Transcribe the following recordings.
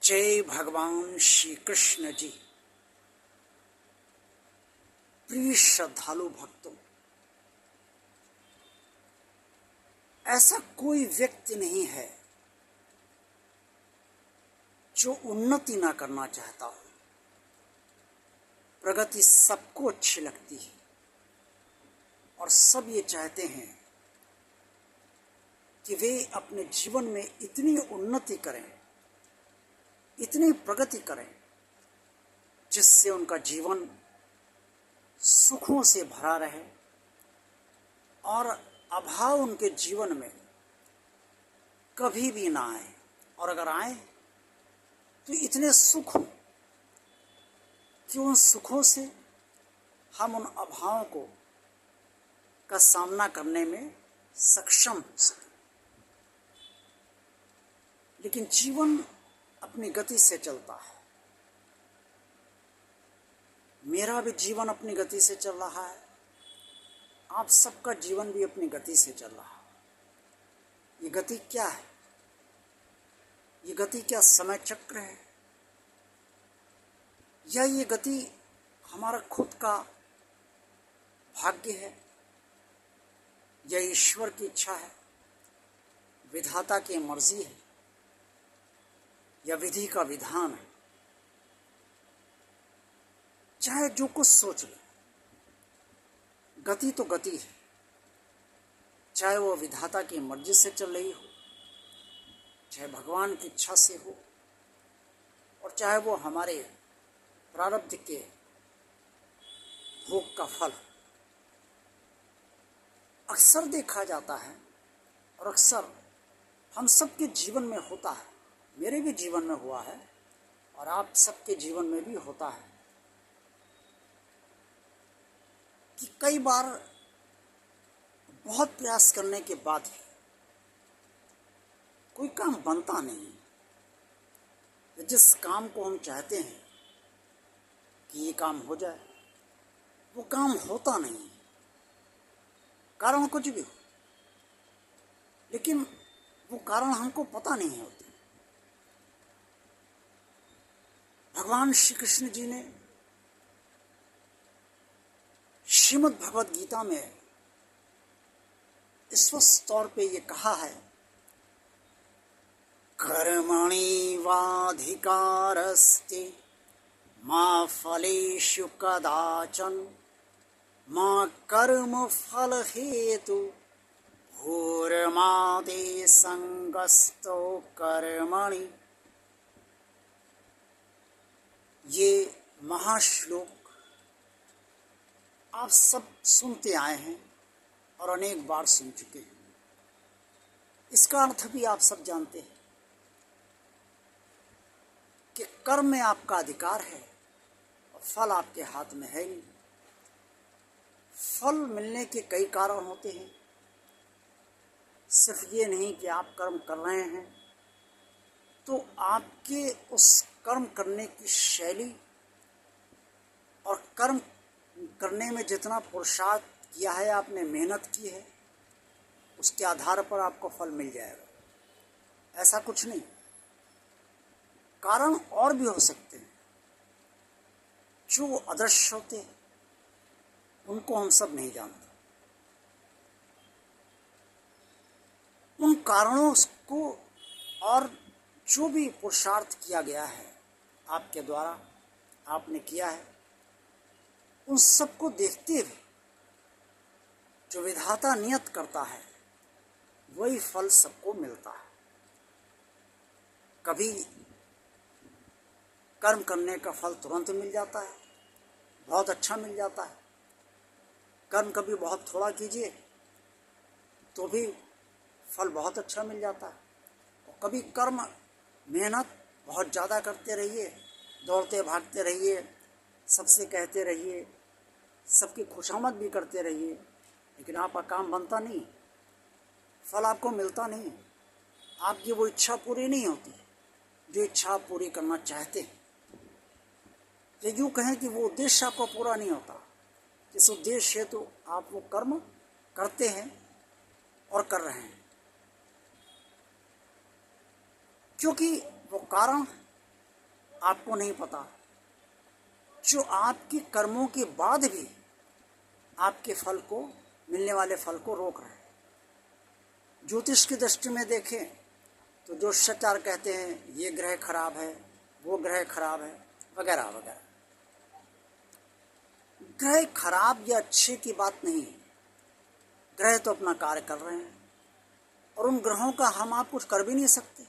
जय भगवान श्री कृष्ण जी। प्रिय श्रद्धालु भक्तों, ऐसा कोई व्यक्ति नहीं है जो उन्नति ना करना चाहता हो। प्रगति सबको अच्छी लगती है और सब ये चाहते हैं कि वे अपने जीवन में इतनी उन्नति करें, इतनी प्रगति करें, जिससे उनका जीवन सुखों से भरा रहे और अभाव उनके जीवन में कभी भी ना आए, और अगर आए तो इतने सुख हों कि उन सुखों से हम उन अभावों का सामना करने में सक्षम हो सकें। लेकिन जीवन अपनी गति से चलता है। मेरा भी जीवन अपनी गति से चल रहा है, आप सबका जीवन भी अपनी गति से चल रहा है। ये गति क्या है? ये गति क्या समय चक्र है, या ये गति हमारा खुद का भाग्य है, या ईश्वर की इच्छा है, विधाता की मर्जी है, या विधि का विधान है? चाहे जो कुछ सोच ले, गति तो गति है। चाहे वो विधाता की मर्जी से चल रही हो, चाहे भगवान की इच्छा से हो, और चाहे वो हमारे प्रारब्ध के भोग का फल। अक्सर देखा जाता है और अक्सर हम सबके जीवन में होता है, मेरे भी जीवन में हुआ है और आप सबके जीवन में भी होता है कि कई बार बहुत प्रयास करने के बाद भी कोई काम बनता नहीं। जिस काम को हम चाहते हैं कि ये काम हो जाए, वो काम होता नहीं, कारण कुछ भी हो, लेकिन वो कारण हमको पता नहीं होते। भगवान श्री कृष्ण जी ने श्रीमद् भगवद गीता में स्पष्ट तौर पे ये कहा है, कर्मणि वाधिकारस्ते मा फलेषु कदाचन मा कर्म फल हेतु भूर्मादे संगस्तो कर्मणि। ये महाश्लोक आप सब सुनते आए हैं और अनेक बार सुन चुके हैं। इसका अर्थ भी आप सब जानते हैं कि कर्म में आपका अधिकार है और फल आपके हाथ में है नहीं। फल मिलने के कई कारण होते हैं, सिर्फ ये नहीं कि आप कर्म कर रहे हैं तो आपके उस कर्म करने की शैली और कर्म करने में जितना पुरुषार्थ किया है, आपने मेहनत की है, उसके आधार पर आपको फल मिल जाएगा। ऐसा कुछ नहीं, कारण और भी हो सकते हैं जो अदृश्य होते हैं, उनको हम सब नहीं जानते। उन कारणों को और जो भी पुरुषार्थ किया गया है आपके द्वारा, आपने किया है, उन सबको देखते हुए जो विधाता नियत करता है वही फल सबको मिलता है। कभी कर्म करने का फल तुरंत मिल जाता है, बहुत अच्छा मिल जाता है। कर्म कभी बहुत थोड़ा कीजिए तो भी फल बहुत अच्छा मिल जाता है। और कभी कर्म मेहनत बहुत ज़्यादा करते रहिए, दौड़ते भागते रहिए, सबसे कहते रहिए, सबकी खुशामद भी करते रहिए, लेकिन आपका काम बनता नहीं, फल आपको मिलता नहीं, आपकी वो इच्छा पूरी नहीं होती जो इच्छा आप पूरी करना चाहते हैं। या यूँ कहें कि वो उद्देश्य आपका पूरा नहीं होता, जिस उद्देश्य है तो आप वो कर्म करते हैं और कर रहे हैं, क्योंकि वो कारण आपको नहीं पता, जो आपके कर्मों के बाद भी आपके फल को, मिलने वाले फल को रोक रहे हैं। ज्योतिष की दृष्टि में देखें तो ज्योतिषाचार्य कहते हैं ये ग्रह खराब है, वो ग्रह खराब है, वगैरह वगैरह। ग्रह खराब या अच्छे की बात नहीं है, ग्रह तो अपना कार्य कर रहे हैं और उन ग्रहों का हम आप कुछ कर भी नहीं सकते।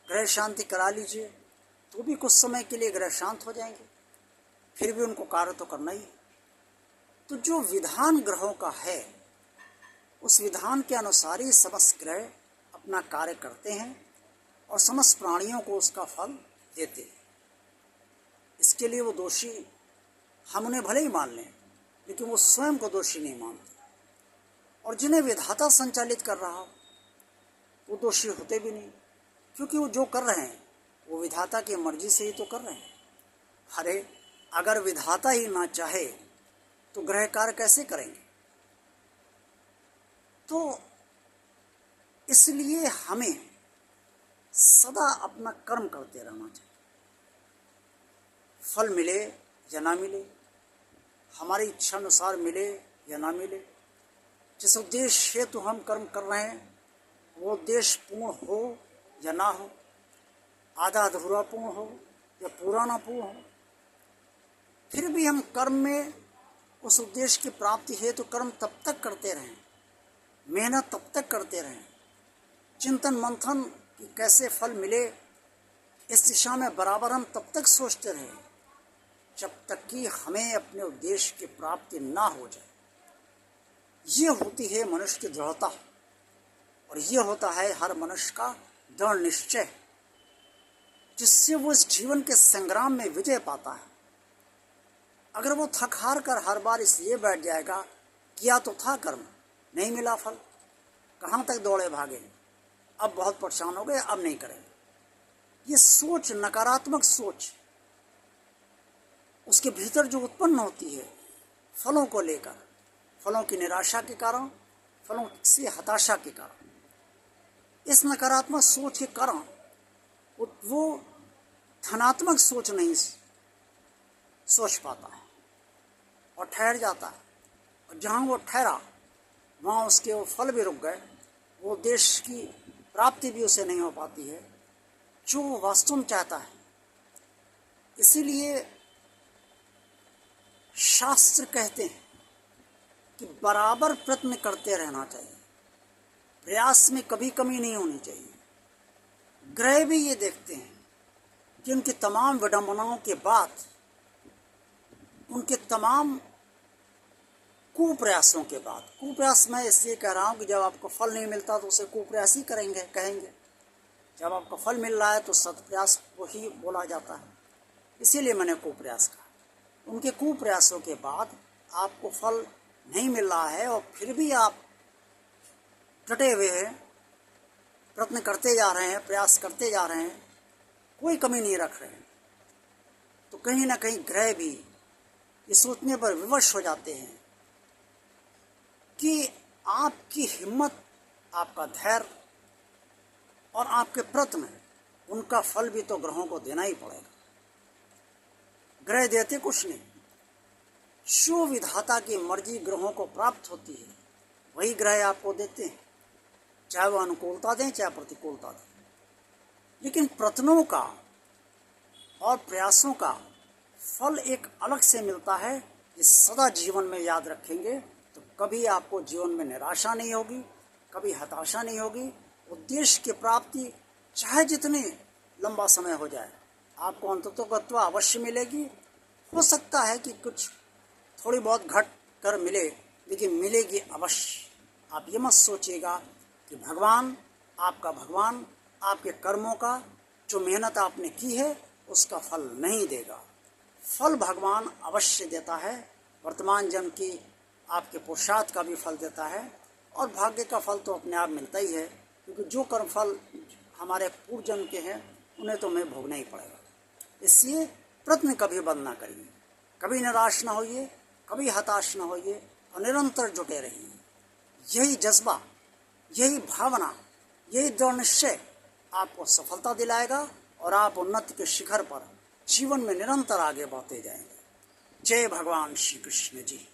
ग्रह शांति करा लीजिए तो भी कुछ समय के लिए ग्रह शांत हो जाएंगे, फिर भी उनको कार्य तो करना ही है। तो जो विधान ग्रहों का है उस विधान के अनुसार ही समस्त ग्रह अपना कार्य करते हैं और समस्त प्राणियों को उसका फल देते हैं। इसके लिए वो दोषी, हम उन्हें भले ही मान लें, लेकिन वो स्वयं को दोषी नहीं मानते। और जिन्हें विधाता संचालित कर रहा हो वो दोषी होते भी नहीं, क्योंकि वो जो कर रहे हैं वो विधाता की मर्जी से ही तो कर रहे हैं। अरे अगर विधाता ही ना चाहे तो ग्रह कार्य कैसे करेंगे? तो इसलिए हमें सदा अपना कर्म करते रहना चाहिए। फल मिले या ना मिले, हमारी इच्छा अनुसार मिले या ना मिले, जिस उद्देश्य हेतु हम कर्म कर रहे हैं वो उद्देश्य पूर्ण हो या ना हो, आधा अधूरा पूर्ण हो या पूरा ना पूर्ण हो, फिर भी हम कर्म में उस उद्देश्य की प्राप्ति हेतु कर्म तब तक करते रहें, मेहनत तब तक करते रहें, चिंतन मंथन कि कैसे फल मिले इस दिशा में बराबर हम तब तक सोचते रहें जब तक कि हमें अपने उद्देश्य की प्राप्ति ना हो जाए। ये होती है मनुष्य की दृढ़ता और ये होता है हर मनुष्य का दृढ़ निश्चय, जिससे वो इस जीवन के संग्राम में विजय पाता है। अगर वो थक हार कर हर बार इसलिए बैठ जाएगा किया तो था कर्म, नहीं मिला फल, कहाँ तक दौड़े भागे, अब बहुत परेशान हो गए, अब नहीं करेंगे, ये सोच, नकारात्मक सोच उसके भीतर जो उत्पन्न होती है फलों को लेकर, फलों की निराशा के कारण, फलों से हताशा के कारण, इस नकारात्मक सोच के कारण वो धनात्मक सोच नहीं सोच पाता है और ठहर जाता है। और जहाँ वो ठहरा वहाँ उसके वो फल भी रुक गए, वो देश की प्राप्ति भी उसे नहीं हो पाती है जो वो वास्तव में चाहता है। इसीलिए शास्त्र कहते हैं कि बराबर प्रयत्न करते रहना चाहिए, प्रयास में कभी कमी नहीं होनी चाहिए। ग्रह भी ये देखते हैं कि उनकी तमाम विडंबनाओं के बाद, उनके तमाम कुप्रयासों के बाद, कुप्रयास मैं इसलिए कह रहा हूँ कि जब आपको फल नहीं मिलता तो उसे कुप्रयास ही कहेंगे, जब आपको फल मिल रहा है तो सत्प्रयास को ही बोला जाता है, इसीलिए मैंने कुप्रयास कहा। उनके कुप्रयासों के बाद आपको फल नहीं मिल रहा है और फिर भी आप डटे हुए हैं, प्रयत्न करते जा रहे हैं, प्रयास करते जा रहे हैं, कोई कमी नहीं रख रहे हैं, तो कहीं ना कहीं ग्रह भी ये सोचने पर विवश हो जाते हैं कि आपकी हिम्मत, आपका धैर्य और आपके प्रयत्न, उनका फल भी तो ग्रहों को देना ही पड़ेगा। ग्रह देते कुछ नहीं, जो विधाता की मर्जी ग्रहों को प्राप्त होती है वही ग्रह आपको देते हैं, चाहे वह अनुकूलता दें चाहे प्रतिकूलता दें। लेकिन प्रयत्नों का और प्रयासों का फल एक अलग से मिलता है, ये सदा जीवन में याद रखेंगे तो कभी आपको जीवन में निराशा नहीं होगी, कभी हताशा नहीं होगी। उद्देश्य की प्राप्ति चाहे जितने लंबा समय हो जाए आपको अंततोगत्वा अवश्य मिलेगी। हो सकता है कि कुछ थोड़ी बहुत घट कर मिले, लेकिन मिलेगी अवश्य। आप ये मत सोचिएगा कि भगवान आपके कर्मों का जो मेहनत आपने की है उसका फल नहीं देगा। फल भगवान अवश्य देता है, वर्तमान जन्म की आपके पुरुषार्थ का भी फल देता है और भाग्य का फल तो अपने आप मिलता ही है, क्योंकि जो कर्म फल हमारे पूर्व जन्म के हैं उन्हें तो हमें भोगना ही पड़ेगा। इसलिए प्रयत्न कभी बंद ना करिए, कभी निराश ना होइए, कभी हताश ना होइए और निरंतर जुटे रहिए। यही जज्बा, यही भावना, यही दृढ़ निश्चय आपको सफलता दिलाएगा और आप उन्नति के शिखर पर जीवन में निरंतर आगे बढ़ते जाएंगे। जय भगवान श्री कृष्ण जी।